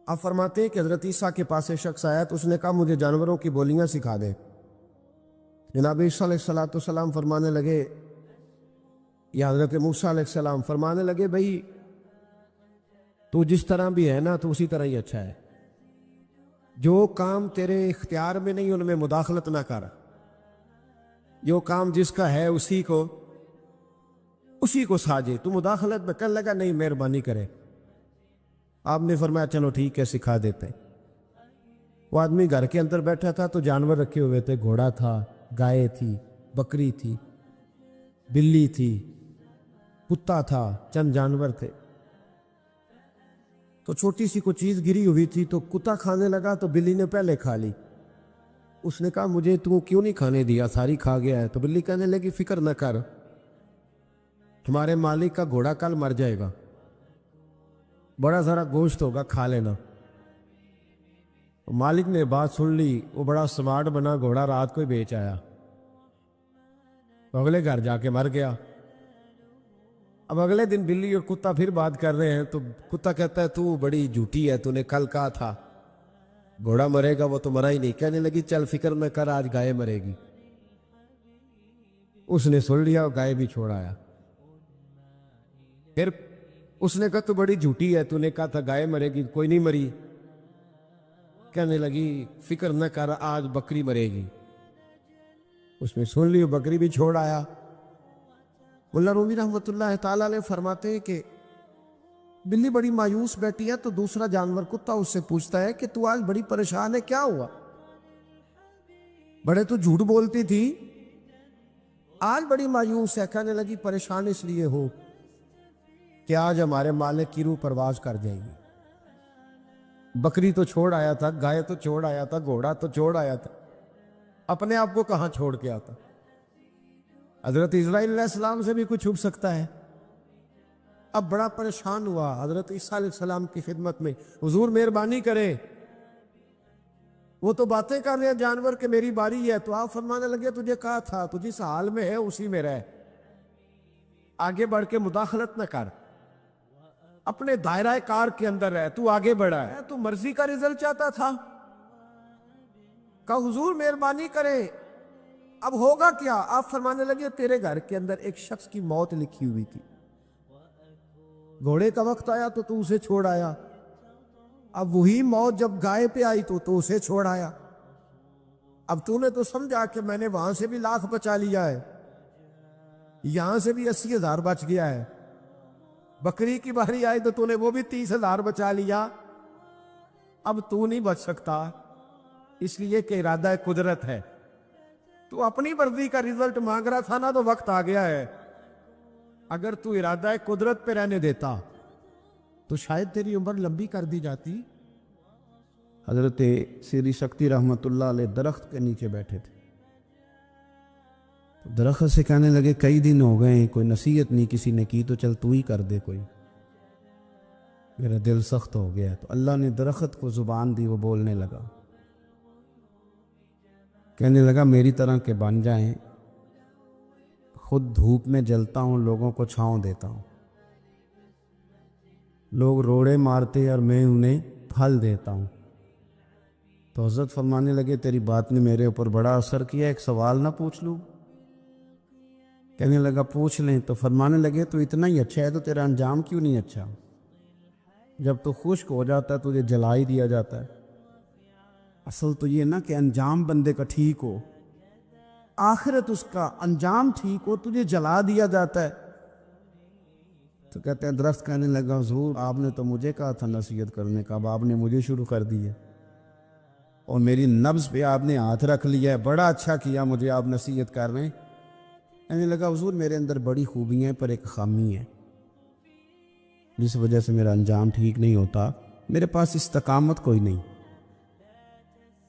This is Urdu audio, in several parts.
آپ فرماتے ہیں کہ حضرت عیسیٰ کے پاس ایک شخص آیا تو اس نے کہا مجھے جانوروں کی بولیاں سکھا دے۔ جناب عیسیٰ علیہ السلام فرمانے لگے، یا حضرت موسیٰ علیہ السلام فرمانے لگے، بھائی تو جس طرح بھی ہے نا تو اسی طرح ہی اچھا ہے، جو کام تیرے اختیار میں نہیں ان میں مداخلت نہ کر، جو کام جس کا ہے اسی کو ساجے، تو مداخلت میں کرنے لگا، نہیں مہربانی کرے۔ آپ نے فرمایا چلو ٹھیک ہے سکھا دیتے۔ وہ آدمی گھر کے اندر بیٹھا تھا تو جانور رکھے ہوئے تھے، گھوڑا تھا، گائے تھی، بکری تھی، بلی تھی، کتا تھا، چند جانور تھے۔ تو چھوٹی سی کوئی چیز گری ہوئی تھی تو کتا کھانے لگا تو بلی نے پہلے کھا لی۔ اس نے کہا مجھے تو کیوں نہیں کھانے دیا، ساری کھا گیا ہے۔ تو بلی کہنے لگی فکر نہ کر، تمہارے مالک کا گھوڑا کل مر جائے گا، بڑا ذرا گوشت ہوگا، کھا لینا۔ مالک نے بات سن لی، وہ بڑا سمارٹ بنا، گھوڑا رات کو ہی بیچ آیا، تو اگلے گھر جا کے مر گیا۔ اب اگلے دن بلی اور کتا پھر بات کر رہے ہیں تو کتا کہتا ہے تو بڑی جھوٹی ہے، تو نے کل کہا تھا گھوڑا مرے گا، وہ تو مرا ہی نہیں۔ کہنے لگی چل فکر نہ کر، آج گائے مرے گی۔ اس نے سن لیا اور گائے بھی چھوڑ آیا۔ پھر اس نے کہا تو بڑی جھوٹی ہے، تو نے کہا تھا گائے مرے گی، کوئی نہیں مری۔ کہنے لگی فکر نہ کر، آج بکری مرے گی۔ اس نے سن لی، بکری بھی چھوڑ آیا۔ ملا رومی رحمۃ اللہ تعالیٰ علیہ فرماتے ہیں کہ بلی بڑی مایوس بیٹھی ہے تو دوسرا جانور کتا اس سے پوچھتا ہے کہ تو آج بڑی پریشان ہے، کیا ہوا؟ بڑے تو جھوٹ بولتی تھی، آج بڑی مایوس ہے۔ کہنے لگی پریشان اس لیے ہو کہ آج ہمارے مالک کی روح پرواز کر جائے گی۔ بکری تو چھوڑ آیا تھا، گائے تو چھوڑ آیا تھا، گھوڑا تو چھوڑ آیا تھا، اپنے آپ کو کہاں چھوڑ کے آتا؟ حضرت اسرائیل علیہ السلام سے بھی کچھ چھپ سکتا ہے؟ اب بڑا پریشان ہوا، حضرت عیسیٰ علیہ السلام کی خدمت میں، حضور مہربانی کرے، وہ تو باتیں کر رہے ہیں جانور کہ میری باری ہے۔ تو آپ فرمانے لگے تجھے کہا تھا تو جس حال میں ہے اسی میں رہ، آگے بڑھ کے مداخلت نہ کر، اپنے دائرہ کار کے اندر رہ، تو آگے بڑھا ہے، تو مرضی کا رزلٹ چاہتا تھا۔ کہا حضور مہربانی کرے، اب ہوگا کیا؟ آپ فرمانے لگے تیرے گھر کے اندر ایک شخص کی موت لکھی ہوئی تھی، گھوڑے کا وقت آیا تو اسے چھوڑ آیا، اب وہی موت جب گائے پہ آئی تو اسے چھوڑ آیا۔ اب تو نے تو سمجھا کہ میں نے وہاں سے بھی لاکھ بچا لیا ہے، یہاں سے بھی 80,000 بچ گیا ہے، بکری کی باری آئی تو نے وہ بھی 30,000 بچا لیا۔ اب تو نہیں بچ سکتا، اس لیے کہ ارادہ قدرت ہے۔ تو اپنی مرضی کا رزلٹ مانگ رہا تھا نا، تو وقت آ گیا ہے۔ اگر تو ارادہ قدرت پہ رہنے دیتا تو شاید تیری عمر لمبی کر دی جاتی۔ حضرت سری شکتی رحمت اللہ علیہ درخت کے نیچے بیٹھے تھے، درخت سے کہنے لگے کئی دن ہو گئے کوئی نصیحت نہیں کسی نے کی، تو چل تو ہی کر دے کوئی، میرا دل سخت ہو گیا۔ تو اللہ نے درخت کو زبان دی، وہ بولنے لگا، کہنے لگا میری طرح کے بن جائیں، خود دھوپ میں جلتا ہوں، لوگوں کو چھاؤں دیتا ہوں، لوگ روڑے مارتے اور میں انہیں پھل دیتا ہوں۔ تو حضرت فرمانے لگے تیری بات نے میرے اوپر بڑا اثر کیا، ایک سوال نہ پوچھ لوں؟ کہنے لگا پوچھ لیں۔ تو فرمانے لگے تو اتنا ہی اچھا ہے تو تیرا انجام کیوں نہیں اچھا؟ جب تو خشک ہو جاتا ہے تجھے جلا ہی دیا جاتا ہے۔ اصل تو یہ نا کہ انجام بندے کا ٹھیک ہو، آخرت اس کا انجام ٹھیک ہو، تجھے جلا دیا جاتا ہے۔ تو کہتے ہیں درخت کہنے لگا حضور آپ نے تو مجھے کہا تھا نصیحت کرنے کا، اب آپ نے مجھے شروع کر دی ہے اور میری نبض پہ آپ نے ہاتھ رکھ لیا ہے، بڑا اچھا کیا مجھے آپ نصیحت کر رہے ہیں۔ کہنے لگا حضور میرے اندر بڑی خوبیاں ہیں پر ایک خامی ہے جس وجہ سے میرا انجام ٹھیک نہیں ہوتا، میرے پاس استقامت کوئی نہیں،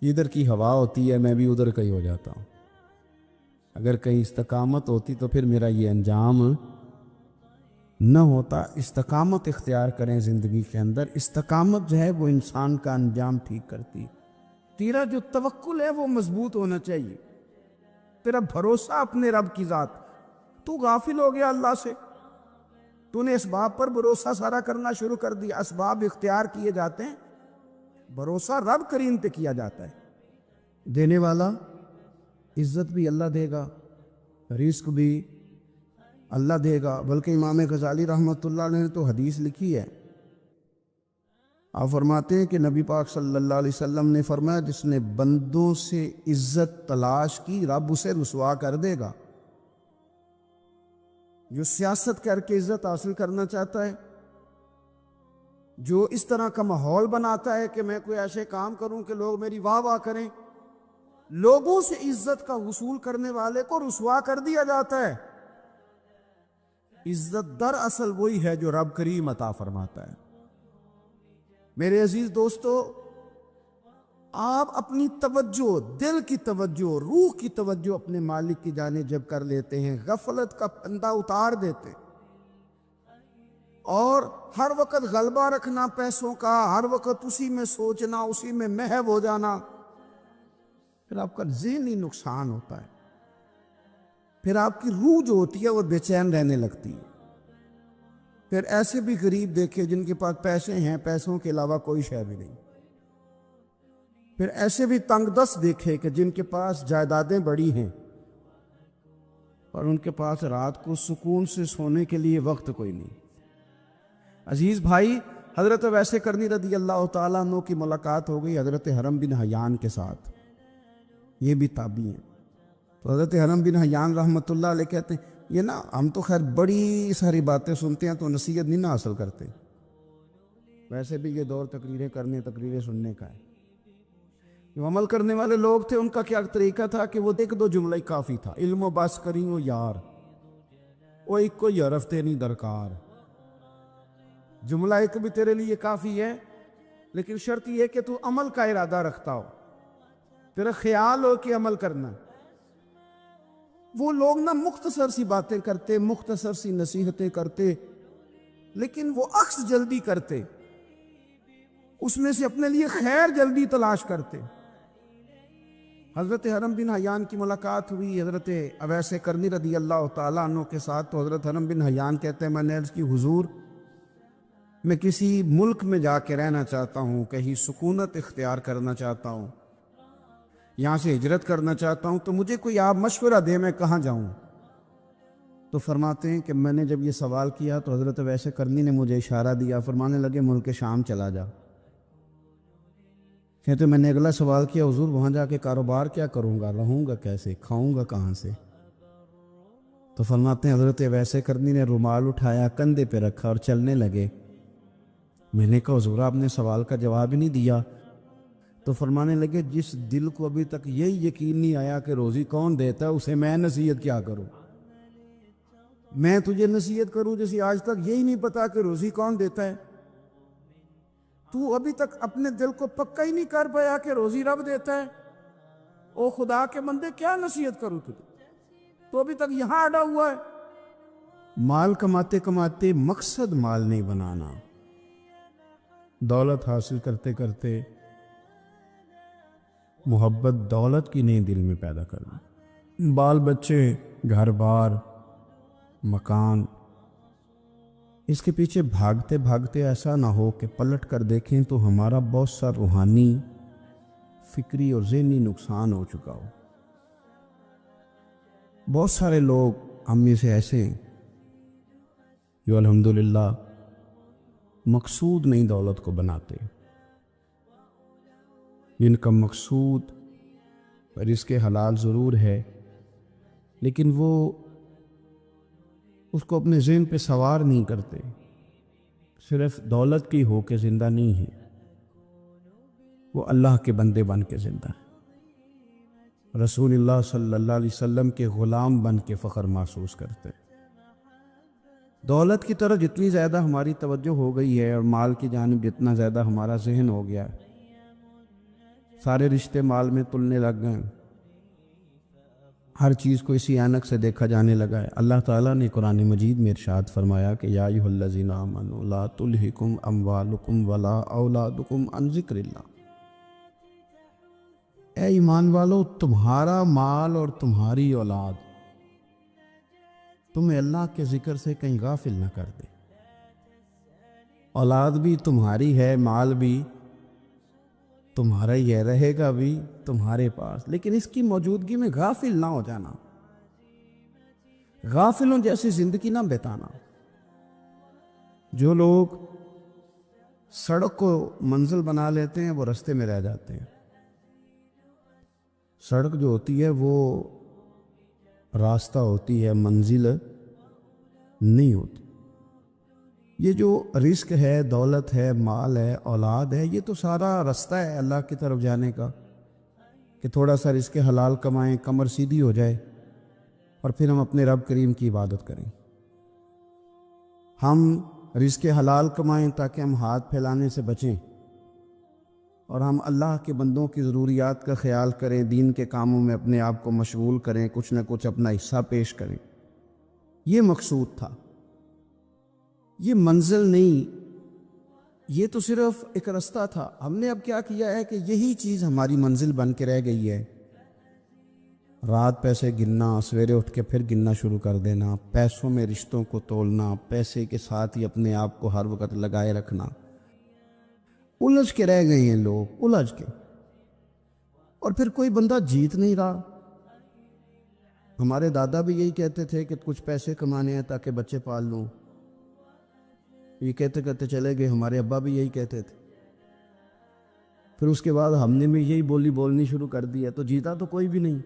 ادھر کی ہوا ہوتی ہے میں بھی ادھر کا ہی ہو جاتا ہوں، اگر کہیں استقامت ہوتی تو پھر میرا یہ انجام نہ ہوتا۔ استقامت اختیار کریں زندگی کے اندر، استقامت جو ہے وہ انسان کا انجام ٹھیک کرتی ہے۔ تیرا جو توکل ہے وہ مضبوط ہونا چاہیے، تیرا بھروسہ اپنے رب کی ذات۔ تو غافل ہو گیا اللہ سے، تو نے اسباب پر بھروسہ سارا کرنا شروع کر دیا، اسباب اختیار کیے جاتے ہیں بھروسہ رب کریم پہ کیا جاتا ہے. دینے والا عزت بھی اللہ دے گا، رزق بھی اللہ دے گا. بلکہ امام غزالی رحمۃ اللہ علیہ نے تو حدیث لکھی ہے، آپ فرماتے ہیں کہ نبی پاک صلی اللہ علیہ وسلم نے فرمایا جس نے بندوں سے عزت تلاش کی رب اسے رسوا کر دے گا. جو سیاست کر کے عزت حاصل کرنا چاہتا ہے، جو اس طرح کا ماحول بناتا ہے کہ میں کوئی ایسے کام کروں کہ لوگ میری واہ واہ کریں، لوگوں سے عزت کا حصول کرنے والے کو رسوا کر دیا جاتا ہے. عزت در اصل وہی ہے جو رب کریم عطا فرماتا ہے. میرے عزیز دوستو، آپ اپنی توجہ، دل کی توجہ، روح کی توجہ اپنے مالک کی جانب جب کر لیتے ہیں، غفلت کا پردہ اتار دیتے اور ہر وقت غلبہ رکھنا پیسوں کا، ہر وقت اسی میں سوچنا، اسی میں محو ہو جانا، پھر آپ کا ذہنی نقصان ہوتا ہے. پھر آپ کی روح جو ہوتی ہے وہ بے چین رہنے لگتی ہے. پھر ایسے بھی غریب دیکھے جن کے پاس پیسے ہیں، پیسوں کے علاوہ کوئی شے بھی نہیں. پھر ایسے بھی تنگ دست دیکھے کہ جن کے پاس جائیدادیں بڑی ہیں اور ان کے پاس رات کو سکون سے سونے کے لیے وقت کوئی نہیں. عزیز بھائی، حضرت ویسے کرنی رضی اللہ تعالیٰ عنہ کی ملاقات ہو گئی حضرت حرم بن حیان کے ساتھ. یہ بھی تابعی ہیں. تو حضرت حرم بن حیان رحمۃ اللہ علیہ کہتے ہیں یہ نا ہم تو خیر بڑی ساری باتیں سنتے ہیں تو نصیحت نہیں نہ حاصل کرتے. ویسے بھی یہ دور تقریریں کرنے، تقریریں سننے کا ہے. جو عمل کرنے والے لوگ تھے ان کا کیا طریقہ تھا کہ وہ ایک دو جملہ ہی کافی تھا. علم و بس کری ہو یار، وہ ایک کوئی عرفتے نہیں درکار. جملہ ایک بھی تیرے لیے کافی ہے، لیکن شرط یہ کہ تو عمل کا ارادہ رکھتا ہو، تیرا خیال ہو کہ عمل کرنا. وہ لوگ نا مختصر سی باتیں کرتے، مختصر سی نصیحتیں کرتے، لیکن وہ عکس جلدی کرتے، اس میں سے اپنے لیے خیر جلدی تلاش کرتے. حضرت حرم بن حیان کی ملاقات ہوئی حضرت اویس کرنی رضی اللہ تعالیٰ عنہ کے ساتھ. تو حضرت حرم بن حیان کہتے ہیں میں نے عرض کی حضور میں کسی ملک میں جا کے رہنا چاہتا ہوں، کہیں سکونت اختیار کرنا چاہتا ہوں، یہاں سے ہجرت کرنا چاہتا ہوں، تو مجھے کوئی آپ مشورہ دے میں کہاں جاؤں. تو فرماتے ہیں کہ میں نے جب یہ سوال کیا تو حضرت ویسے کرنی نے مجھے اشارہ دیا، فرمانے لگے ملک شام چلا جا. کہتے میں نے اگلا سوال کیا حضور وہاں جا کے کاروبار کیا کروں گا، رہوں گا کیسے، کھاؤں گا کہاں سے. تو فرماتے ہیں حضرت ویسے کرنی نے رومال اٹھایا، کندھے پہ رکھا اور چلنے لگے. میں نے کہا حضور آپ نے سوال کا جواب ہی نہیں دیا. تو فرمانے لگے جس دل کو ابھی تک یہی یقین نہیں آیا کہ روزی کون دیتا ہے اسے میں نصیحت کیا کروں. میں تجھے نصیحت کروں جیسے آج تک یہی نہیں پتا کہ روزی کون دیتا ہے. تو ابھی تک اپنے دل کو پکا ہی نہیں کر پایا کہ روزی رب دیتا ہے. او خدا کے بندے کیا نصیحت کروں تجھے، تو ابھی تک یہاں اڑا ہوا ہے. مال کماتے کماتے مقصد مال نہیں بنانا، دولت حاصل کرتے کرتے محبت دولت کی نہیں دل میں پیدا کرنا. بال بچے، گھر بار، مکان، اس کے پیچھے بھاگتے بھاگتے ایسا نہ ہو کہ پلٹ کر دیکھیں تو ہمارا بہت سا روحانی، فکری اور ذہنی نقصان ہو چکا ہو. بہت سارے لوگ ہم میں سے ایسے ہیں جو الحمدللہ مقصود نہیں دولت کو بناتے، جن کا مقصود رزق حلال ضرور ہے لیکن وہ اس کو اپنے ذہن پہ سوار نہیں کرتے، صرف دولت کی ہو کے زندہ نہیں ہے، وہ اللہ کے بندے بن کے زندہ ہے، رسول اللہ صلی اللہ علیہ وسلم کے غلام بن کے فخر محسوس کرتے. دولت کی طرف جتنی زیادہ ہماری توجہ ہو گئی ہے اور مال کی جانب جتنا زیادہ ہمارا ذہن ہو گیا ہے، سارے رشتے مال میں تلنے لگ گئے، ہر چیز کو اسی عینک سے دیکھا جانے لگا ہے. اللہ تعالیٰ نے قرآن مجید میں ارشاد فرمایا کہ یا ایھا الذین آمنوا لا تلہکم اموالکم ولا اولادکم عن ذکر اللہ. اے ایمان والو، تمہارا مال اور تمہاری اولاد تمہیں اللہ کے ذکر سے کہیں غافل نہ کر دے. اولاد بھی تمہاری ہے، مال بھی تمہارا ہی ہے، رہے گا بھی تمہارے پاس، لیکن اس کی موجودگی میں غافل نہ ہو جانا، غافلوں جیسی زندگی نہ بتانا۔ جو لوگ سڑک کو منزل بنا لیتے ہیں وہ رستے میں رہ جاتے ہیں۔ سڑک جو ہوتی ہے وہ راستہ ہوتی ہے، منزل نہیں ہوتی۔ یہ جو رزق ہے، دولت ہے، مال ہے، اولاد ہے، یہ تو سارا رستہ ہے اللہ کی طرف جانے کا، کہ تھوڑا سا رزق حلال کمائیں، کمر سیدھی ہو جائے، اور پھر ہم اپنے رب کریم کی عبادت کریں۔ ہم رزق حلال کمائیں تاکہ ہم ہاتھ پھیلانے سے بچیں، اور ہم اللہ کے بندوں کی ضروریات کا خیال کریں، دین کے کاموں میں اپنے آپ کو مشغول کریں، کچھ نہ کچھ اپنا حصہ پیش کریں۔ یہ مقصود تھا، یہ منزل نہیں، یہ تو صرف ایک رستہ تھا۔ ہم نے اب کیا کیا ہے کہ یہی چیز ہماری منزل بن کے رہ گئی ہے۔ رات پیسے گننا، سویرے اٹھ کے پھر گننا شروع کر دینا، پیسوں میں رشتوں کو تولنا، پیسے کے ساتھ ہی اپنے آپ کو ہر وقت لگائے رکھنا۔ الجھ کے رہ گئے ہیں لوگ، الجھ کے، اور پھر کوئی بندہ جیت نہیں رہا۔ ہمارے دادا بھی یہی کہتے تھے کہ کچھ پیسے کمانے ہیں تاکہ بچے پال لوں، یہ کہتے کہتے چلے گئے۔ ہمارے ابا بھی یہی کہتے تھے، پھر اس کے بعد ہم نے بھی یہی بولی بولنی شروع کر دی ہے، تو جیتا تو کوئی بھی نہیں،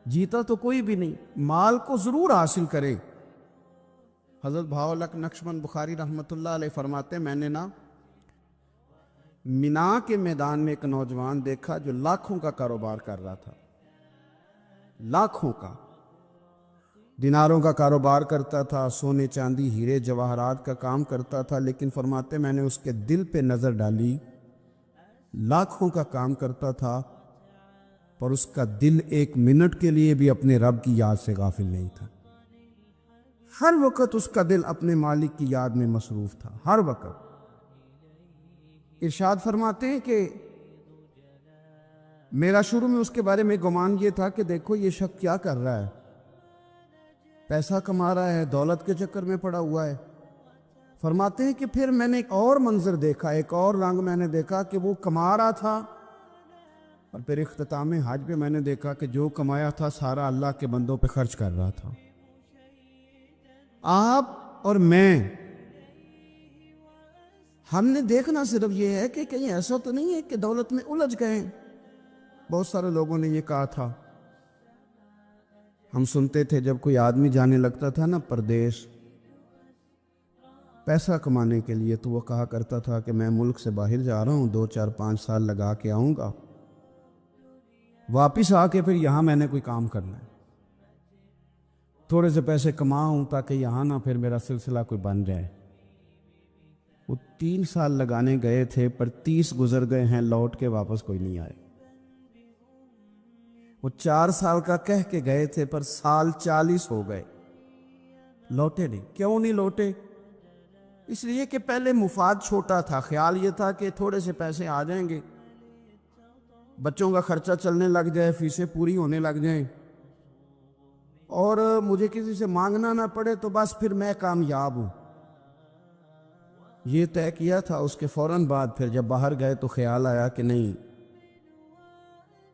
جیتا تو کوئی بھی نہیں۔ مال کو ضرور حاصل کرے۔ حضرت بہاؤالحق نقشبند بخاری رحمۃ اللہ علیہ فرماتے ہیں، میں نے مینا کے میدان میں ایک نوجوان دیکھا جو لاکھوں کا کاروبار کر رہا تھا، لاکھوں کا، دیناروں کا کاروبار کرتا تھا، سونے چاندی ہیرے جواہرات کا کام کرتا تھا، لیکن فرماتے میں نے اس کے دل پہ نظر ڈالی، لاکھوں کا کام کرتا تھا پر اس کا دل ایک منٹ کے لیے بھی اپنے رب کی یاد سے غافل نہیں تھا۔ ہر وقت اس کا دل اپنے مالک کی یاد میں مصروف تھا، ہر وقت۔ ارشاد فرماتے ہیں کہ میرا شروع میں اس کے بارے میں گمان یہ تھا کہ دیکھو یہ شخص کیا کر رہا ہے، پیسہ کما رہا ہے، دولت کے چکر میں پڑا ہوا ہے۔ فرماتے ہیں کہ پھر میں نے ایک اور منظر دیکھا، ایک اور رنگ میں نے دیکھا کہ وہ کما رہا تھا، اور پھر اختتام حج پہ میں نے دیکھا کہ جو کمایا تھا سارا اللہ کے بندوں پہ خرچ کر رہا تھا۔ آپ اور میں، ہم نے دیکھنا صرف یہ ہے کہ کہیں ایسا تو نہیں ہے کہ دولت میں الجھ گئے۔ بہت سارے لوگوں نے یہ کہا تھا، ہم سنتے تھے جب کوئی آدمی جانے لگتا تھا نا پردیش پیسہ کمانے کے لیے، تو وہ کہا کرتا تھا کہ میں ملک سے باہر جا رہا ہوں، 2 4 5 سال لگا کے آؤں گا، واپس آ کے پھر یہاں میں نے کوئی کام کرنا ہے، تھوڑے سے پیسے کماؤں تاکہ یہاں نہ پھر میرا سلسلہ کوئی بن جائے۔ وہ 3 سال لگانے گئے تھے پر 30 گزر گئے ہیں، لوٹ کے واپس کوئی نہیں آئے۔ وہ 4 سال کا کہہ کے گئے تھے پر سال 40 ہو گئے، لوٹے نہیں۔ کیوں نہیں لوٹے؟ اس لیے کہ پہلے مفاد چھوٹا تھا، خیال یہ تھا کہ تھوڑے سے پیسے آ جائیں گے، بچوں کا خرچہ چلنے لگ جائے، فیسیں پوری ہونے لگ جائیں، اور مجھے کسی سے مانگنا نہ پڑے، تو بس پھر میں کامیاب ہوں۔ یہ طے کیا تھا۔ اس کے فوراً بعد پھر جب باہر گئے تو خیال آیا کہ نہیں،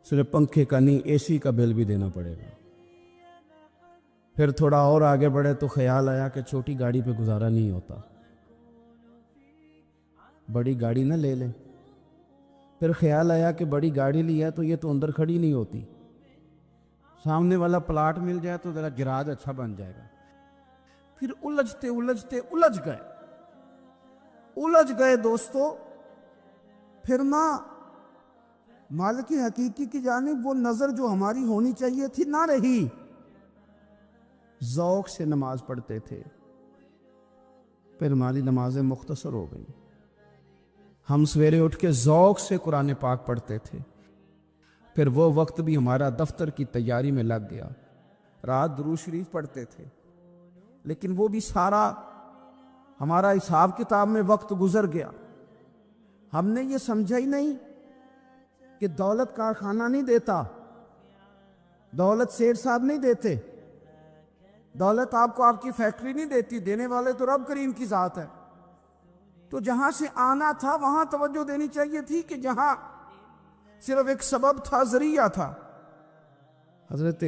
صرف پنکھے کا نہیں، اے سی کا بل بھی دینا پڑے گا۔ پھر تھوڑا اور آگے بڑھے تو خیال آیا کہ چھوٹی گاڑی پہ گزارا نہیں ہوتا، بڑی گاڑی نہ لے لیں۔ پھر خیال آیا کہ بڑی گاڑی لیا تو یہ تو اندر کھڑی نہیں ہوتی، سامنے والا پلاٹ مل جائے تو ذرا گراج اچھا بن جائے گا۔ پھر الجھتے الجھتے الجھ گئے دوستو۔ پھر نہ مالک حقیقی کی جانب وہ نظر جو ہماری ہونی چاہیے تھی نہ رہی۔ ذوق سے نماز پڑھتے تھے، پھر ہماری نمازیں مختصر ہو گئیں۔ ہم سویرے اٹھ کے ذوق سے قرآن پاک پڑھتے تھے، پھر وہ وقت بھی ہمارا دفتر کی تیاری میں لگ گیا۔ رات درود شریف پڑھتے تھے، لیکن وہ بھی سارا ہمارا حساب کتاب میں وقت گزر گیا۔ ہم نے یہ سمجھا ہی نہیں کہ دولت کارخانہ نہیں دیتا، دولت سیٹ صاحب نہیں دیتے، دولت آپ کو آپ کی فیکٹری نہیں دیتی، دینے والے تو رب کریم کی ذات ہے۔ تو جہاں سے آنا تھا وہاں توجہ دینی چاہیے تھی کہ جہاں صرف ایک سبب تھا، ذریعہ تھا۔ حضرت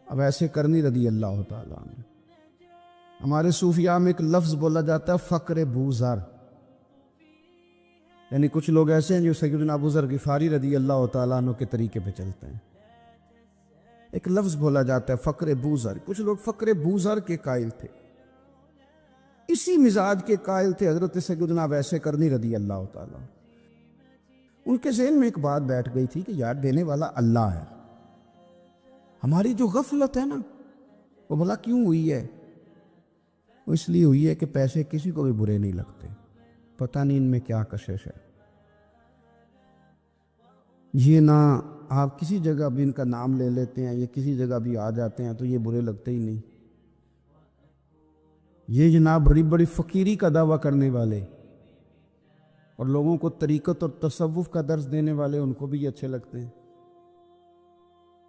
اویس کرنی رضی اللہ تعالیٰ عنہ، ہمارے صوفیاء میں ایک لفظ بولا جاتا ہے فقر بوذر، یعنی کچھ لوگ ایسے ہیں جو سیدنا ابو ذر غفاری رضی اللہ تعالیٰ عنہ کے طریقے پہ چلتے ہیں۔ ایک لفظ بولا جاتا ہے فقر بوذر، کچھ لوگ فقر بوذر کے قائل تھے، اسی مزاج کے قائل تھے حضرت سیدنا اویس کرنی رضی اللہ تعالیٰ۔ ان کے ذہن میں ایک بات بیٹھ گئی تھی کہ یار دینے والا اللہ ہے، ہماری جو غفلت ہے نا وہ بھلا کیوں ہوئی ہے؟ وہ اس لیے ہوئی ہے کہ پیسے کسی کو بھی برے نہیں لگتے، پتہ نہیں ان میں کیا کشش ہے۔ یہ نہ آپ کسی جگہ بھی ان کا نام لے لیتے ہیں، یہ کسی جگہ بھی آ جاتے ہیں تو یہ برے لگتے ہی نہیں۔ یہ جناب بڑی بڑی فقیری کا دعویٰ کرنے والے اور لوگوں کو طریقت اور تصوف کا درس دینے والے، ان کو بھی اچھے لگتے ہیں۔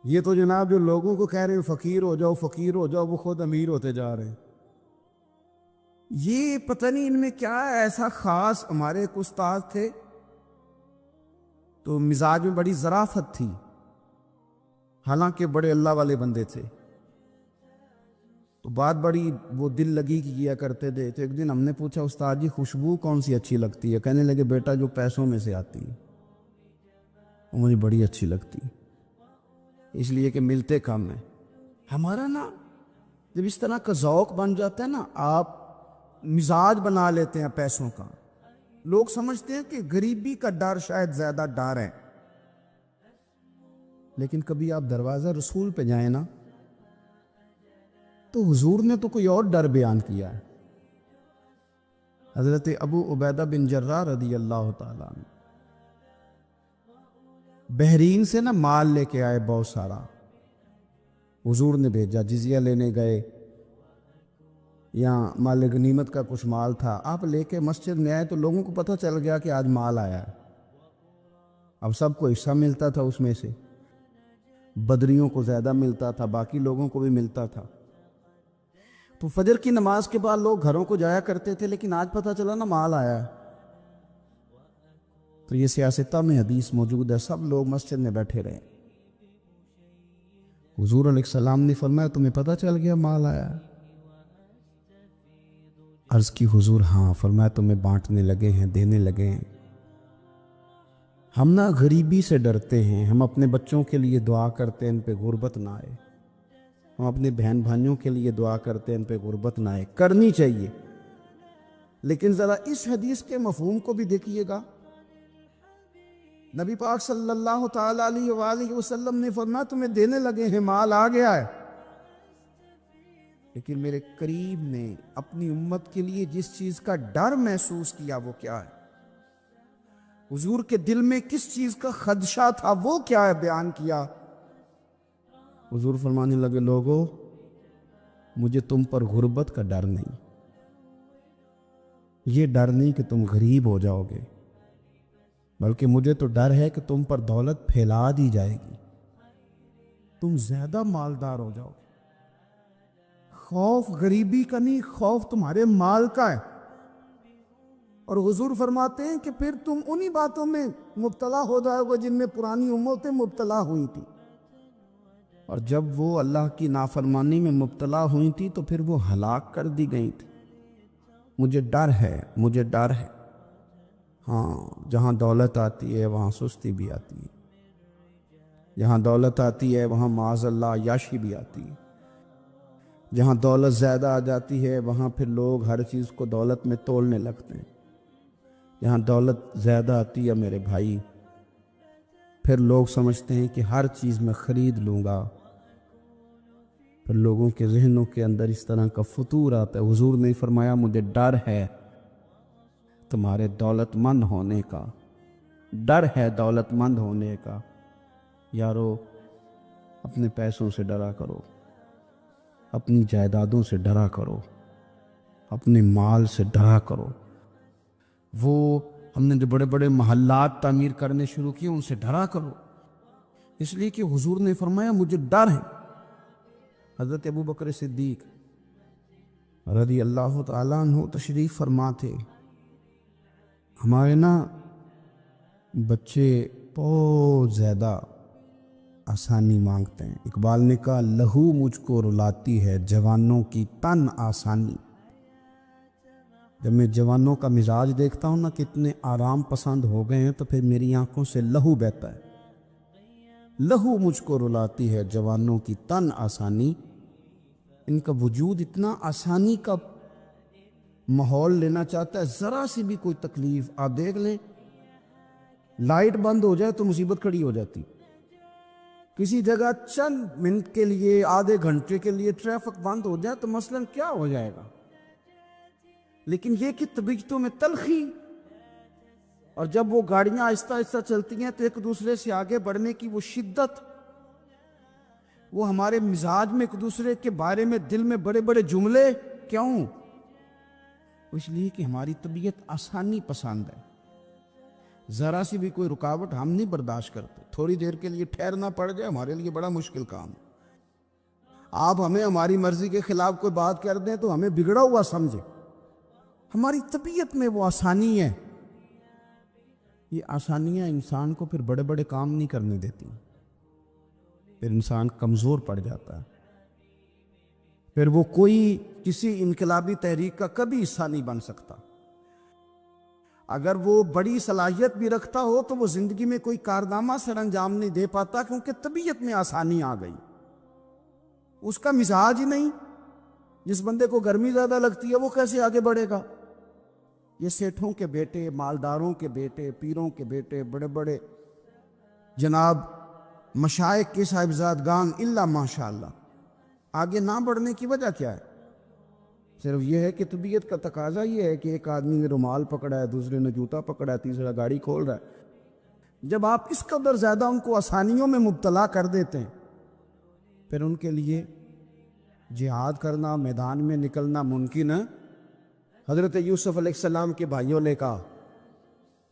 یہ تو جناب جو لوگوں کو کہہ رہے ہیں فقیر ہو جاؤ فقیر ہو جاؤ، وہ خود امیر ہوتے جا رہے ہیں۔ یہ پتہ نہیں ان میں کیا ایسا خاص۔ ہمارے ایک استاد تھے تو مزاج میں بڑی ظرافت تھی، حالانکہ بڑے اللہ والے بندے تھے، تو بات بڑی وہ دل لگی کی کیا کرتے تھے۔ تو ایک دن ہم نے پوچھا استاد جی خوشبو کون سی اچھی لگتی ہے؟ کہنے لگے بیٹا جو پیسوں میں سے آتی ہے وہ مجھے بڑی اچھی لگتی ہے، اس لیے کہ ملتے کم ہیں۔ ہمارا نا جب اس طرح کا ذوق بن جاتا ہے نا، آپ مزاج بنا لیتے ہیں پیسوں کا، لوگ سمجھتے ہیں کہ غریبی کا ڈر شاید زیادہ ڈر ہے، لیکن کبھی آپ دروازہ رسول پہ جائیں نا تو حضور نے تو کوئی اور ڈر بیان کیا ہے۔ حضرت ابو عبیدہ بن جراح رضی اللہ تعالیٰ عنہ بحرین سے نا مال لے کے آئے بہت سارا، حضور نے بھیجا، جزیہ لینے گئے یا مال غنیمت کا کچھ مال تھا، آپ لے کے مسجد میں آئے تو لوگوں کو پتہ چل گیا کہ آج مال آیا ہے۔ اب سب کو حصہ ملتا تھا اس میں سے، بدریوں کو زیادہ ملتا تھا، باقی لوگوں کو بھی ملتا تھا۔ تو فجر کی نماز کے بعد لوگ گھروں کو جایا کرتے تھے، لیکن آج پتہ چلا نا مال آیا ہے۔ تو یہ سیاستہ میں حدیث موجود ہے، سب لوگ مسجد میں بیٹھے رہے۔ حضور علیہ السلام نے فرمایا تمہیں پتہ چل گیا مال آیا ہے؟ عرض کی حضور ہاں۔ فرمایا تمہیں بانٹنے لگے ہیں، دینے لگے ہیں۔ ہم نا غریبی سے ڈرتے ہیں، ہم اپنے بچوں کے لیے دعا کرتے ہیں ان پہ غربت نہ آئے، ہم اپنے بہن بھائیوں کے لیے دعا کرتے ہیں ان پہ غربت نہ آئے، کرنی چاہیے، لیکن ذرا اس حدیث کے مفہوم کو بھی دیکھیے گا۔ نبی پاک صلی اللہ تعالیٰ علیہ وآلہ وسلم نے فرمایا تمہیں دینے لگے ہیں، مال آ گیا ہے، لیکن میرے قریب نے اپنی امت کے لیے جس چیز کا ڈر محسوس کیا وہ کیا ہے؟ حضور کے دل میں کس چیز کا خدشہ تھا وہ کیا ہے بیان کیا۔ حضور فرمانے لگے لوگو مجھے تم پر غربت کا ڈر نہیں، یہ ڈر نہیں کہ تم غریب ہو جاؤ گے، بلکہ مجھے تو ڈر ہے کہ تم پر دولت پھیلا دی جائے گی، تم زیادہ مالدار ہو جاؤ گے۔ خوف غریبی کا نہیں، خوف تمہارے مال کا ہے۔ اور حضور فرماتے ہیں کہ پھر تم انہی باتوں میں مبتلا ہو جاؤ گے جن میں پرانی امتیں مبتلا ہوئی تھی، اور جب وہ اللہ کی نافرمانی میں مبتلا ہوئی تھی تو پھر وہ ہلاک کر دی گئی تھی۔ مجھے ڈر ہے، مجھے ڈر ہے۔ ہاں جہاں دولت آتی ہے وہاں سستی بھی آتی ہے، جہاں دولت آتی ہے وہاں معاذ اللہ عیاشی بھی آتی ہے، جہاں دولت زیادہ آ جاتی ہے وہاں پھر لوگ ہر چیز کو دولت میں تولنے لگتے ہیں۔ جہاں دولت زیادہ آتی ہے میرے بھائی، پھر لوگ سمجھتے ہیں کہ ہر چیز میں خرید لوں گا، پھر لوگوں کے ذہنوں کے اندر اس طرح کا فطور آتا ہے۔ حضور نے فرمایا مجھے ڈر ہے تمہارے دولت مند ہونے کا، ڈر ہے دولت مند ہونے کا۔ یارو اپنے پیسوں سے ڈرا کرو، اپنی جائیدادوں سے ڈرا کرو، اپنے مال سے ڈرا کرو۔ وہ ہم نے جو بڑے بڑے محلات تعمیر کرنے شروع کیے ان سے ڈرا کرو، اس لیے کہ حضور نے فرمایا مجھے ڈر ہے۔ حضرت ابو بکر صدیق رضی اللہ تعالیٰ عنہ تشریف فرما تھے، ہمارے نا بچے بہت زیادہ آسانی مانگتے ہیں. اقبال نے کہا لہو مجھ کو رلاتی ہے جوانوں کی تن آسانی. جب میں جوانوں کا مزاج دیکھتا ہوں نا کتنے آرام پسند ہو گئے ہیں تو پھر میری آنکھوں سے لہو بہتا ہے. لہو مجھ کو رلاتی ہے جوانوں کی تن آسانی. ان کا وجود اتنا آسانی کا ماحول لینا چاہتا ہے. ذرا سی بھی کوئی تکلیف آپ دیکھ لیں، لائٹ بند ہو جائے تو مصیبت کھڑی ہو جاتی. کسی جگہ چند منٹ کے لیے آدھے گھنٹے کے لیے ٹریفک بند ہو جائے تو مثلاً کیا ہو جائے گا. لیکن یہ کہ طبیعتوں میں تلخی، اور جب وہ گاڑیاں آہستہ آہستہ چلتی ہیں تو ایک دوسرے سے آگے بڑھنے کی وہ شدت، وہ ہمارے مزاج میں ایک دوسرے کے بارے میں دل میں بڑے بڑے جملے کیوں؟ اس لیے کہ ہماری طبیعت آسانی پسند ہے. ذرا سی بھی کوئی رکاوٹ ہم نہیں برداشت کرتے. تھوڑی دیر کے لیے ٹھہرنا پڑ جائے ہمارے لیے بڑا مشکل کام. آپ ہمیں ہماری مرضی کے خلاف کوئی بات کر دیں تو ہمیں بگڑا ہوا سمجھے. ہماری طبیعت میں وہ آسانی ہے. یہ آسانیاں انسان کو پھر بڑے بڑے کام نہیں کرنے دیتی. پھر انسان کمزور پڑ جاتا ہے. پھر وہ کوئی کسی انقلابی تحریک کا کبھی حصہ نہیں بن سکتا. اگر وہ بڑی صلاحیت بھی رکھتا ہو تو وہ زندگی میں کوئی کارنامہ سر انجام نہیں دے پاتا، کیونکہ طبیعت میں آسانی آ گئی. اس کا مزاج ہی نہیں. جس بندے کو گرمی زیادہ لگتی ہے وہ کیسے آگے بڑھے گا؟ یہ سیٹھوں کے بیٹے، مالداروں کے بیٹے، پیروں کے بیٹے، بڑے بڑے جناب مشائخ کے صاحبزادگان الا ماشاء اللہ آگے نہ بڑھنے کی وجہ کیا ہے؟ صرف یہ ہے کہ طبیعت کا تقاضا یہ ہے کہ ایک آدمی نے رومال پکڑا ہے، دوسرے نے جوتا پکڑا ہے، تیسرا گاڑی کھول رہا ہے. جب آپ اس قدر زیادہ ان کو آسانیوں میں مبتلا کر دیتے ہیں پھر ان کے لیے جہاد کرنا، میدان میں نکلنا ممکن ہے. حضرت یوسف علیہ السلام کے بھائیوں نے کہا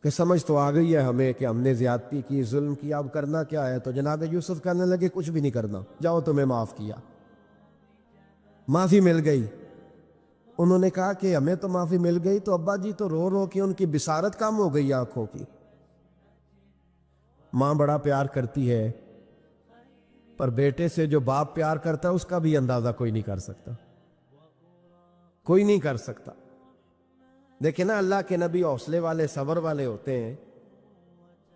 کہ سمجھ تو آ گئی ہے ہمیں کہ ہم نے زیادتی کی، ظلم کیا، اب کرنا کیا ہے؟ تو جناب یوسف کہنے لگے کچھ بھی نہیں کرنا، جاؤ تمہیں معاف کیا. معافی مل گئی. انہوں نے کہا کہ ہمیں تو معافی مل گئی، تو ابا جی تو رو رو کے ان کی بصارت کم ہو گئی آنکھوں کی. ماں بڑا پیار کرتی ہے، پر بیٹے سے جو باپ پیار کرتا ہے اس کا بھی اندازہ کوئی نہیں کر سکتا. کوئی نہیں کر سکتا. دیکھیں نا، اللہ کے نبی حوصلے والے، صبر والے ہوتے ہیں،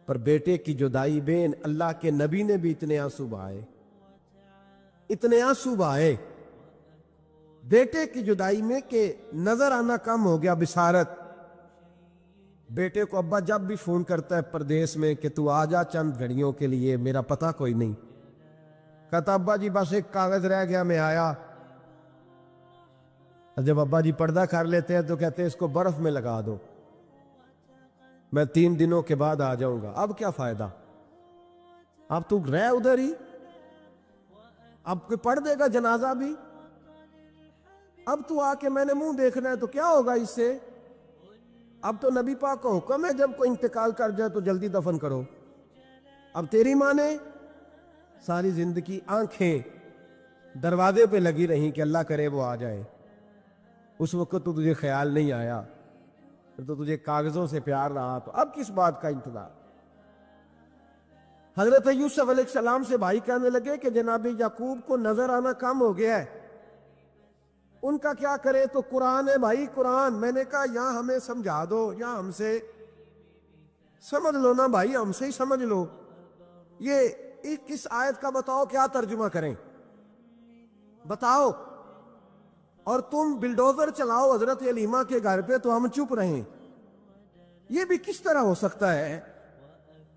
پر بیٹے کی جدائی بین اللہ کے نبی نے بھی اتنے آنسو بہائے، اتنے آنسو بہائے بیٹے کی جدائی میں کہ نظر آنا کم ہو گیا. بصارت. بیٹے کو ابا جب بھی فون کرتا ہے پردیس میں کہ تو آ جا چند گھڑیوں کے لیے، میرا پتہ کوئی نہیں. کہتا ابا جی بس ایک کاغذ رہ گیا، میں آیا. جب ابا جی پردہ کر لیتے ہیں تو کہتے ہیں اس کو برف میں لگا دو، میں 3 دنوں کے بعد آ جاؤں گا. اب کیا فائدہ؟ اب تو رہ ادھر ہی، اب کوئی پڑھ دے گا جنازہ بھی. اب تو آ کے میں نے منہ دیکھنا ہے تو کیا ہوگا اس سے؟ اب تو نبی پاک کا حکم ہے جب کوئی انتقال کر جائے تو جلدی دفن کرو. اب تیری ماں نے ساری زندگی آنکھیں دروازے پہ لگی رہیں کہ اللہ کرے وہ آ جائے. اس وقت تو تجھے خیال نہیں آیا، تو تجھے کاغذوں سے پیار رہا، تو اب کس بات کا انتظار؟ حضرت یوسف علیہ السلام سے بھائی کہنے لگے کہ جناب یعقوب کو نظر آنا کم ہو گیا ہے، ان کا کیا کرے؟ تو قرآن ہے بھائی، قرآن. میں نے کہا یا ہمیں سمجھا دو یا ہم سے سمجھ لو نا بھائی، ہم سے ہی سمجھ لو. یہ کس آیت کا بتاؤ، کیا ترجمہ کریں بتاؤ. اور تم بلڈوزر چلاؤ حضرت علیمہ کے گھر پہ تو ہم چپ رہیں. یہ بھی کس طرح ہو سکتا ہے؟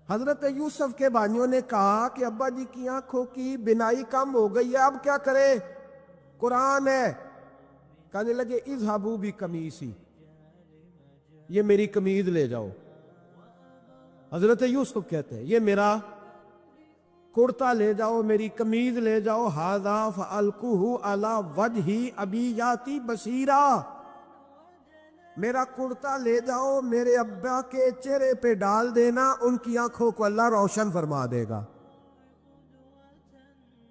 حضرت یوسف کے بھائیوں نے کہا کہ ابا جی کی آنکھوں کی بینائی کم ہو گئی ہے، اب کیا کرے؟ قرآن ہے. کہنے لگے اذهبوا بقمیصی، یہ میری قمیض لے جاؤ. حضرت یوسف کہتے ہیں یہ میرا کرتا لے جاؤ، میری قمیض لے جاؤ. ھذا فالقوہ علی وجہ ابی یاتی بصیرا، میرا کرتا لے جاؤ، میرے ابا کے چہرے پہ ڈال دینا، ان کی آنکھوں کو اللہ روشن فرما دے گا.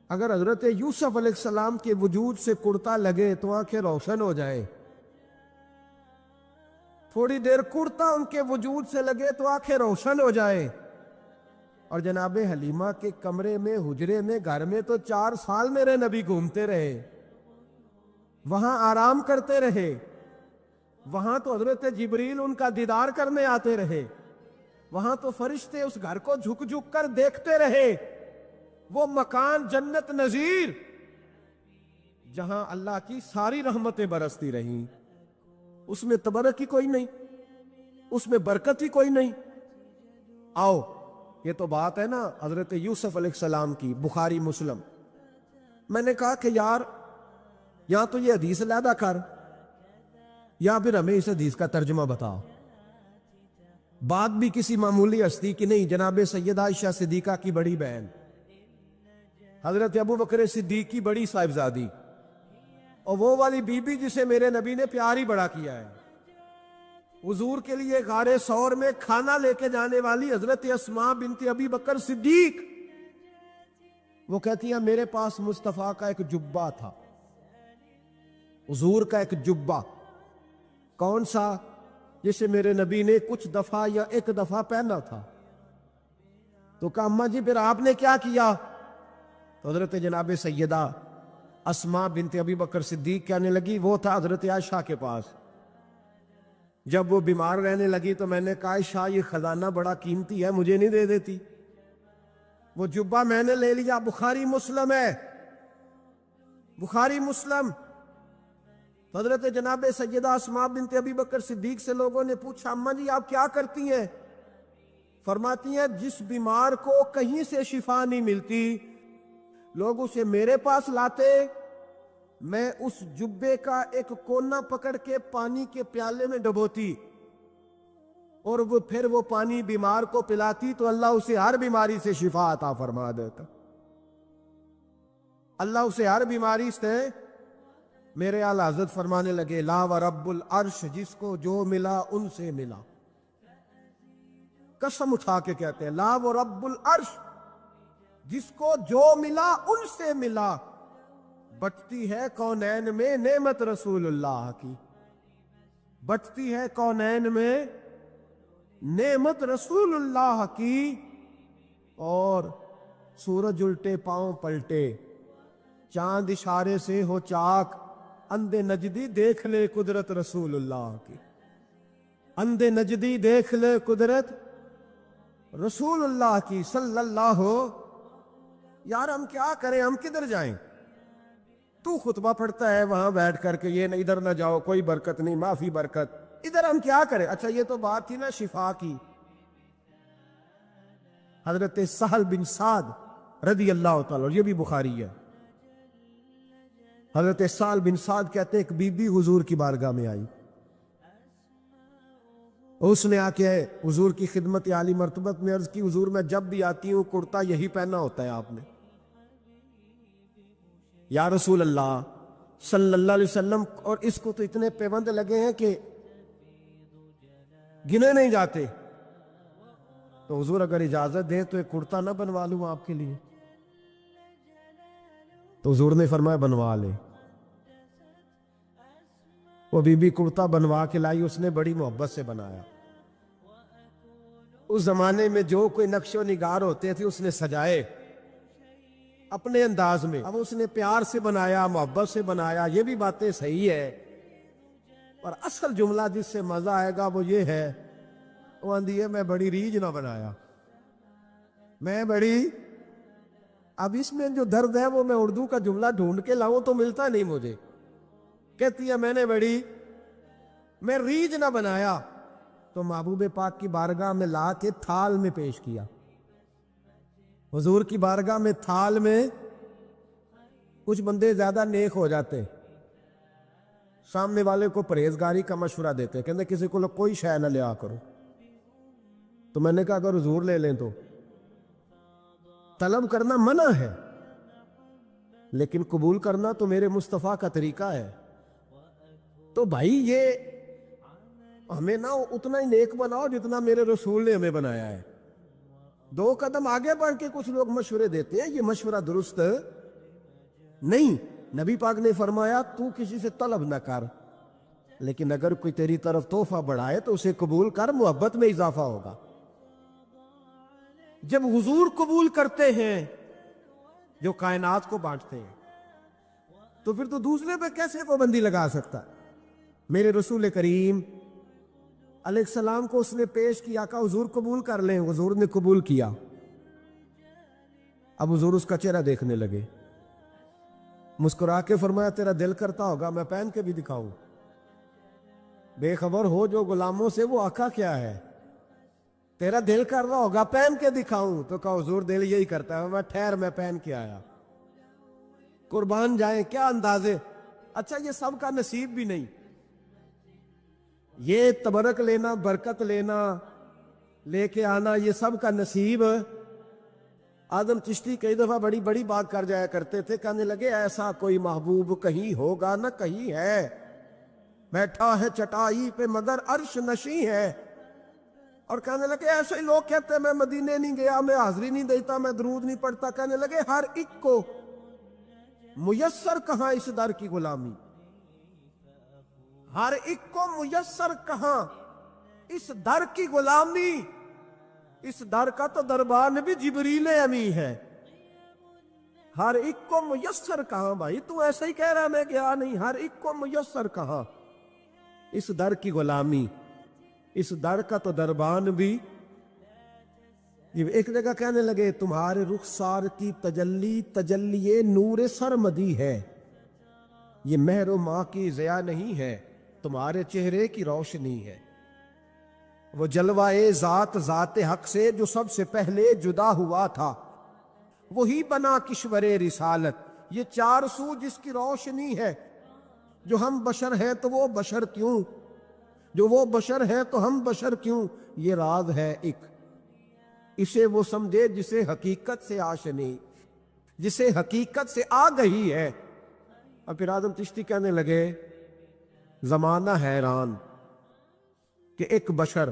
اگر حضرت یوسف علیہ السلام کے وجود سے کرتا لگے تو آنکھیں روشن ہو جائیں. تھوڑی دیر کرتا ان کے وجود سے لگے تو آنکھیں روشن ہو جائیں. اور جناب حلیمہ کے کمرے میں، حجرے میں، گھر میں تو 4 سال میرے نبی گھومتے رہے، وہاں آرام کرتے رہے، وہاں تو حضرت جبریل ان کا دیدار کرنے آتے رہے، وہاں تو فرشتے اس گھر کو جھک جھک کر دیکھتے رہے. وہ مکان جنت نظیر جہاں اللہ کی ساری رحمتیں برستی رہیں، اس میں تبرک ہی کوئی نہیں، اس میں برکت ہی کوئی نہیں. آؤ، یہ تو بات ہے نا حضرت یوسف علیہ السلام کی، بخاری مسلم. میں نے کہا کہ یار یا تو یہ حدیث علیحدہ کر یا پھر ہمیں اس حدیث کا ترجمہ بتاؤ. بات بھی کسی معمولی ہستی کی نہیں، جناب سیدہ عائشہ صدیقہ کی بڑی بہن، حضرت ابو بکر صدیق کی بڑی صاحبزادی، اور وہ والی بی بی جسے میرے نبی نے پیار ہی بڑا کیا ہے. حضور کے لیے غار ثور میں کھانا لے کے جانے والی حضرت اسماء بنت ابی بکر صدیق، وہ کہتی ہیں میرے پاس مصطفیٰ کا ایک جبہ تھا، حضور کا ایک جبہ. کون سا؟ جسے میرے نبی نے کچھ دفعہ یا ایک دفعہ پہنا تھا. تو کہا اماں جی پھر آپ نے کیا کیا؟ تو حضرت جناب سیدہ اسماء بنت ابی بکر صدیق کہنے لگی وہ تھا حضرت عائشہ کے پاس. جب وہ بیمار رہنے لگی تو میں نے کہا عائشہ یہ خزانہ بڑا قیمتی ہے، مجھے نہیں دے دیتی؟ وہ جبہ میں نے لے لیا. بخاری مسلم ہے، بخاری مسلم. حضرت جناب سیدہ اسماء بنت ابی بکر صدیق سے لوگوں نے پوچھا اماں جی آپ کیا کرتی ہیں؟ فرماتی ہیں جس بیمار کو کہیں سے شفا نہیں ملتی لوگ اسے میرے پاس لاتے، میں اس جبے کا ایک کونا پکڑ کے پانی کے پیالے میں ڈبوتی اور وہ پھر وہ پانی بیمار کو پلاتی تو اللہ اسے ہر بیماری سے شفا عطا فرما دیتا. اللہ اسے ہر بیماری سے. میرے اعلی حضرت فرمانے لگے لا و رب العرش جس کو جو ملا ان سے ملا. قسم اٹھا کے کہتے ہیں لا و رب العرش جس کو جو ملا ان سے ملا. بٹتی ہے کونین میں نعمت رسول اللہ کی، بٹتی ہے کونین میں نعمت رسول اللہ کی. اور سورج الٹے پاؤں پلٹے، چاند اشارے سے ہو چاک، اندھے نجدی دیکھ لے قدرت رسول اللہ کی. اندھے نجدی دیکھ لے قدرت رسول اللہ کی صلی اللہ. یار ہم کیا کریں، ہم کدھر جائیں؟ تو خطبہ پڑھتا ہے وہاں بیٹھ کر کے یہ ادھر نہ جاؤ کوئی برکت نہیں، معافی برکت. ادھر ہم کیا کریں؟ اچھا یہ تو بات تھی نا شفا کی. حضرت سہل بن سعد رضی اللہ تعالی، یہ بھی بخاری ہے. حضرت سہل بن سعد کہتے ایک بی بی حضور کی بارگاہ میں آئی، اس نے آ کے حضور کی خدمت عالی مرتبت میں عرض کی حضور میں جب بھی آتی ہوں کرتا یہی پہنا ہوتا ہے آپ نے. یا رسول اللہ صلی اللہ علیہ وسلم، اور اس کو تو اتنے پیوند لگے ہیں کہ گنے نہیں جاتے. تو حضور اگر اجازت دے تو ایک کرتا نہ بنوا لوں آپ کے لیے؟ تو حضور نے فرمایا بنوا لے. وہ بی بی کرتا بنوا کے لائی، اس نے بڑی محبت سے بنایا. اس زمانے میں جو کوئی نقش و نگار ہوتے تھے اس نے سجائے اپنے انداز میں. اب اس نے پیار سے بنایا، محبت سے بنایا، یہ بھی باتیں صحیح ہے. پر اصل جملہ جس سے مزہ آئے گا وہ یہ ہے، وہ آندھی ہے میں بڑی ریج نہ بنایا، میں بڑی. اب اس میں جو درد ہے وہ میں اردو کا جملہ ڈھونڈ کے لاؤں تو ملتا نہیں مجھے. کہتی ہے میں ریج نہ بنایا. تو محبوب پاک کی بارگاہ میں لا کے تھال میں پیش کیا. حضور کی بارگاہ میں تھال میں. کچھ بندے زیادہ نیک ہو جاتے، سامنے والے کو پرہیزگاری کا مشورہ دیتے، کہتے کسی کو کوئی شے نہ لیا کرو. تو میں نے کہا اگر حضور لے لیں تو طلب کرنا منع ہے، لیکن قبول کرنا تو میرے مصطفیٰ کا طریقہ ہے. تو بھائی یہ ہمیں نہ اتنا ہی نیک بناؤ جتنا میرے رسول نے ہمیں بنایا ہے. 2 قدم آگے بڑھ کے کچھ لوگ مشورے دیتے ہیں، یہ مشورہ درست نہیں. نبی پاک نے فرمایا تو کسی سے طلب نہ کر، لیکن اگر کوئی تیری طرف تحفہ بڑھائے تو اسے قبول کر، محبت میں اضافہ ہوگا۔ جب حضور قبول کرتے ہیں جو کائنات کو بانٹتے ہیں، تو پھر تو دوسرے پہ کیسے پابندی لگا سکتا ہے؟ میرے رسول کریم علیہ السلام کو اس نے پیش کیا کہ حضور قبول کر لیں، حضور نے قبول کیا۔ اب حضور اس کا چہرہ دیکھنے لگے، مسکرا کے فرمایا تیرا دل کرتا ہوگا میں پہن کے بھی دکھاؤں؟ بے خبر ہو جو غلاموں سے وہ آقا کیا ہے، تیرا دل کر رہا ہوگا پہن کے دکھاؤں؟ تو کہا حضور دل یہی کرتا ہے، میں ٹھہر میں پہن کے آیا۔ قربان جائیں کیا اندازے۔ اچھا یہ سب کا نصیب بھی نہیں، یہ تبرک لینا، برکت لینا، لے کے آنا، یہ سب کا نصیب۔ آدم چشتی کئی دفعہ بڑی بڑی بات کر جایا کرتے تھے، کہنے لگے ایسا کوئی محبوب کہیں ہوگا نہ کہیں ہے، بیٹھا ہے چٹائی پہ مگر عرش نشیں ہے۔ اور کہنے لگے ایسے ہی لوگ کہتے ہیں میں مدینے نہیں گیا، میں حاضری نہیں دیتا، میں درود نہیں پڑھتا۔ کہنے لگے ہر ایک کو میسر کہاں اس در کی غلامی، ہر ایک کو میسر کہاں اس در کی غلامی۔ اس در کا تو دربان بھی جبریل امی ہے، ہر ایک کو میسر کہاں۔ بھائی تو ایسا ہی کہہ رہا میں گیا نہیں، ہر ایک کو میسر کہاں اس در کی غلامی، اس در کا تو دربان بھی۔ ایک جگہ کہنے لگے تمہارے رخسار کی تجلی تجلی نور سرمدی ہے، یہ مہر و ماہ کی ضیاء نہیں ہے، تمہارے چہرے کی روشنی ہے۔ وہ جلوہ ذات ذات حق سے جو سب سے پہلے جدا ہوا تھا، وہی بنا کشور رسالت، یہ چار سو جس کی روشنی ہے۔ جو ہم بشر ہیں تو وہ بشر کیوں، جو وہ بشر ہے تو ہم بشر کیوں، یہ راز ہے ایک، اسے وہ سمجھے جسے حقیقت سے آشنی، جسے حقیقت سے آگہی ہے۔ اور پھر آدم چشتی کہنے لگے زمانہ حیران کہ ایک بشر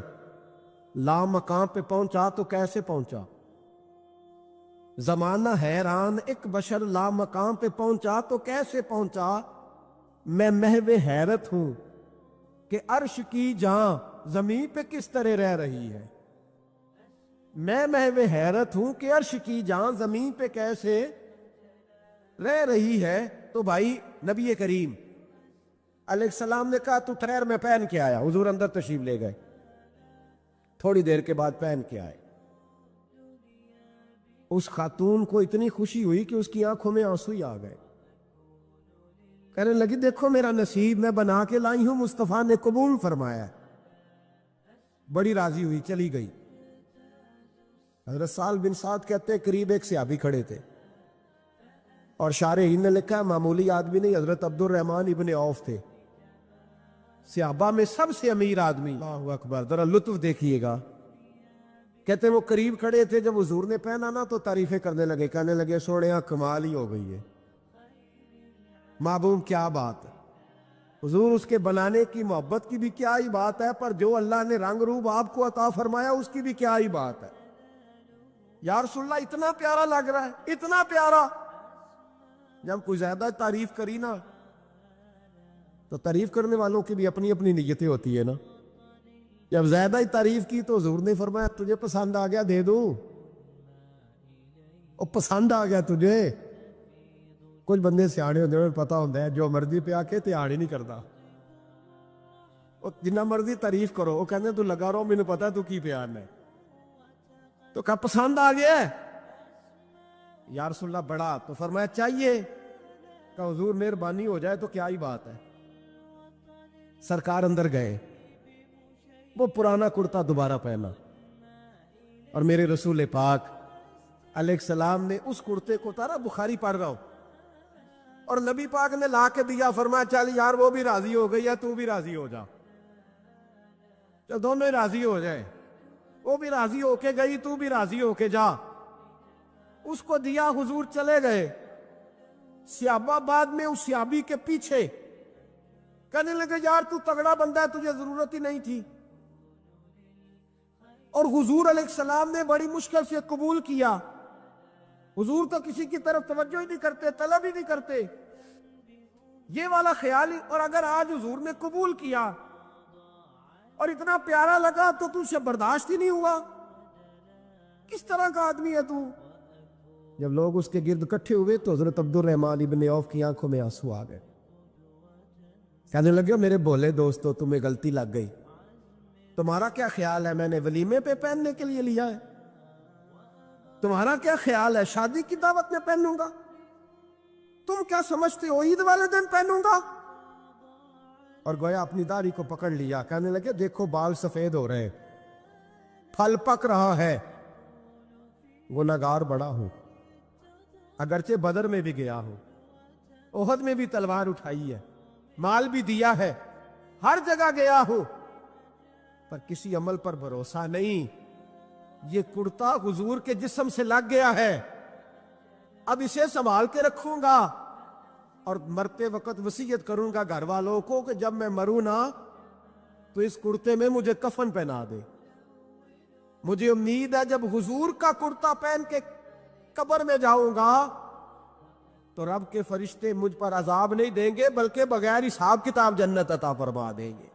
لامکان پہ پہنچا تو کیسے پہنچا، زمانہ حیران ایک بشر لامکان پہ پہنچا تو کیسے پہنچا۔ میں محو حیرت ہوں کہ عرش کی جہاں زمین پہ کس طرح رہ رہی ہے، میں محو حیرت ہوں کہ عرش کی جہاں زمین پہ کیسے رہ رہی ہے۔ تو بھائی نبی کریم علیہ السلام نے کہا تو ٹھہر میں پہن کے آیا۔ حضور اندر تشریف لے گئے، تھوڑی دیر کے بعد پہن کے آئے۔ اس خاتون کو اتنی خوشی ہوئی کہ اس کی آنکھوں میں آنسو ہی آ گئے، کہنے لگی دیکھو میرا نصیب میں بنا کے لائی ہوں، مصطفیٰ نے قبول فرمایا۔ بڑی راضی ہوئی، چلی گئی۔ حضرت سہل بن سعد کہتے ہیں قریب ایک صحابی کھڑے تھے، اور شارحین نے لکھا ہے معمولی آدمی نہیں، حضرت عبد الرحمن ابن عوف تھے، صحابہ میں سب سے امیر آدمی۔ اللہ اکبر، ذرا لطف دیکھیے گا۔ کہتے ہیں وہ قریب کھڑے تھے، جب حضور نے پہنا نا تو تعریفیں کرنے لگے، کہنے لگے سوڑیاں کمال ہی ہو گئی ہے، محبوب کیا بات ہے۔ حضور اس کے بنانے کی محبت کی بھی کیا ہی بات ہے، پر جو اللہ نے رنگ روپ آپ کو عطا فرمایا اس کی بھی کیا ہی بات ہے۔ یا رسول اللہ اتنا پیارا لگ رہا ہے، اتنا پیارا۔ جب کوئی زیادہ تعریف کری نا تو تعریف کرنے والوں کی بھی اپنی اپنی نیتیں ہوتی ہے نا۔ جب زیادہ ہی تعریف کی تو حضور نے فرمایا تجھے پسند آ گیا دے دوں، اور پسند آ گیا تجھے۔ کچھ بندے سیانے ہوتے ہیں، پتا ہوتا ہے جو مرضی پہ آ کے تیار ہی نہیں کرتا، جنہ مرضی تعریف کرو وہ کہتے تو لگا رہو مجھے پتا تو کی پیار ہے۔ تو کہا پسند آ گیا ہے یا رسول اللہ بڑا، تو فرمایا چاہیے، کہ حضور مہربانی ہو جائے تو کیا ہی بات ہے۔ سرکار اندر گئے، وہ پرانا کرتا دوبارہ پہنا، اور میرے رسول پاک علیہ السلام نے اس کرتے کو اتارا، بخاری پڑھ رہا ہوں، اور نبی پاک نے لا کے دیا، فرمایا چل یار وہ بھی راضی ہو گئی ہے تو بھی راضی ہو جا، چل دونوں ہی راضی ہو جائے، وہ بھی راضی ہو کے گئی تو بھی راضی ہو کے جا۔ اس کو دیا، حضور چلے گئے۔ صحابہ بعد میں اس صحابی کے پیچھے کہنے لگے یار تو تگڑا بندہ ہے، تجھے ضرورت ہی نہیں تھی۔ اور حضور علیہ السلام نے بڑی مشکل سے قبول کیا۔ حضور تو کسی کی طرف توجہ ہی نہیں کرتے، طلب ہی نہیں کرتے۔ یہ والا خیال ہی. اور اگر آج حضور نے قبول کیا اور اتنا پیارا لگا تو تجھے برداشت ہی نہیں ہوا. کس طرح کا آدمی ہے تو؟ جب لوگ اس کے گرد اکٹھے ہوئے تو حضرت عبد الرحمن ابن عوف کی آنکھوں میں آنسو آ گئے. کہنے لگے میرے بھولے دوستو تمہیں غلطی لگ گئی. تمہارا کیا خیال ہے میں نے ولیمے پہ پہننے کے لیے لیا ہے؟ تمہارا کیا خیال ہے شادی کی دعوت میں پہنوں گا؟ تم کیا سمجھتے ہو عید والے دن پہنوں گا؟ اور گویا اپنی داڑھی کو پکڑ لیا. کہنے لگے دیکھو بال سفید ہو رہے، پھل پک رہا ہے. گنہگار بڑا ہوں، اگرچہ بدر میں بھی گیا ہوں، احد میں بھی تلوار اٹھائی ہے، مال بھی دیا ہے، ہر جگہ گیا ہوں، پر کسی عمل پر بھروسہ نہیں. یہ کرتا حضور کے جسم سے لگ گیا ہے، اب اسے سنبھال کے رکھوں گا اور مرتے وقت وصیت کروں گا گھر والوں کو کہ جب میں مروں نا تو اس کرتے میں مجھے کفن پہنا دے. مجھے امید ہے جب حضور کا کرتا پہن کے قبر میں جاؤں گا تو رب کے فرشتے مجھ پر عذاب نہیں دیں گے بلکہ بغیر حساب کتاب جنت عطا فرما دیں گے.